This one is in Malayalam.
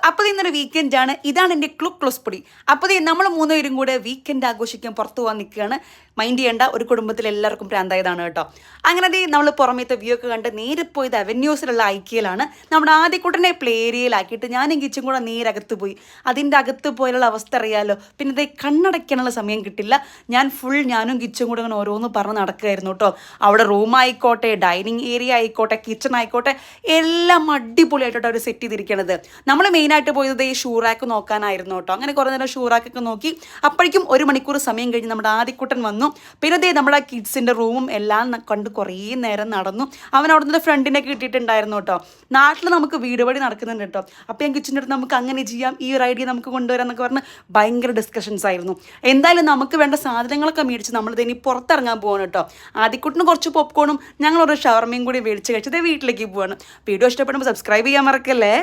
അപ്പോൾ ഇന്നൊരു വീക്കെൻഡാണ്. ഇതാണ് എൻ്റെ ക്ലൂസ് പൊടി. അപ്പോൾ നമ്മൾ മൂന്നുപേരും കൂടെ വീക്കെൻഡ് ആഘോഷിക്കാൻ പുറത്തു പോകാൻ നിൽക്കുകയാണ്. മൈൻഡ് ചെയ്യേണ്ട, ഒരു കുടുംബത്തിൽ എല്ലാവർക്കും പ്രാന്തായതാണ് കേട്ടോ. അങ്ങനെ നമ്മൾ പുറമേത്തെ വ്യൂ ഒക്കെ കണ്ട് നേരെ പോയത് അവന്യൂസിലുള്ള ഐക്യയിലാണ്. നമ്മുടെ ആദ്യക്കൂട്ടനെ പ്ലേ ഏരിയയിലാക്കിയിട്ട് ഞാനും കിച്ചും കൂടെ നേരകത്ത് പോയി. അതിൻ്റെ അകത്ത് പോയുള്ള അവസ്ഥ അറിയാമല്ലോ. പിന്നെ ഇത് കണ്ണടയ്ക്കാനുള്ള സമയം കിട്ടില്ല. ഞാനും കിച്ചും കൂടെ അങ്ങനെ ഓരോന്ന് പറഞ്ഞ് നടക്കുകയായിരുന്നു കേട്ടോ. അവിടെ റൂം ആയിക്കോട്ടെ, ഡൈനിങ് ഏരിയ ആയിക്കോട്ടെ, കിച്ചൺ ആയിക്കോട്ടെ, എല്ലാം അടിപൊളിയായിട്ടോ അവർ സെറ്റ് ചെയ്തിരിക്കണത്. നമ്മൾ മെയിനായിട്ട് പോയത് ഈ ഷൂറാക്ക് നോക്കാനായിരുന്നു കേട്ടോ. അങ്ങനെ കുറേ നേരം ഷൂറാക്കൊക്കെ നോക്കി. അപ്പോഴേക്കും 1 മണിക്കൂർ സമയം കഴിഞ്ഞ് നമ്മുടെ ആദ്യക്കുട്ടൻ വന്നു. പിന്നെ നമ്മുടെ കിഡ്സിൻ്റെ റൂമും എല്ലാം കണ്ട് കുറേ നേരം നടന്നു. അവൻ അവിടെ നിന്ന് ഫ്രണ്ടിനെ കിട്ടിയിട്ടുണ്ടായിരുന്നു കേട്ടോ. നാട്ടിൽ നമുക്ക് വീട് പണി നടക്കുന്നുണ്ട് കേട്ടോ. അപ്പോൾ ഞാൻ കിച്ചൻ്റെ അടുത്ത് നമുക്ക് അങ്ങനെ ചെയ്യാം, ഈ ഒരു ഐഡിയ നമുക്ക് കൊണ്ടുവരാം എന്നൊക്കെ പറഞ്ഞ് ഭയങ്കര ഡിസ്കഷൻസ് ആയിരുന്നു. എന്തായാലും നമുക്ക് വേണ്ട സാധനങ്ങളൊക്കെ മേടിച്ച് നമ്മളിത് ഇനി പുറത്തിറങ്ങാൻ പോവാണ് കേട്ടോ. ആദ്യക്കുട്ടിന് കുറച്ച് പോപ്കോണും ഞങ്ങളൊരു ഷവർമയും കൂടി മേടിച്ച് കഴിച്ചത് വീട്ടിലേക്ക് പോവാണ്. വീഡിയോ ഇഷ്ടപ്പെടുമ്പോൾ സബ്സ്ക്രൈബ് ചെയ്യാൻ മറക്കല്ലേ.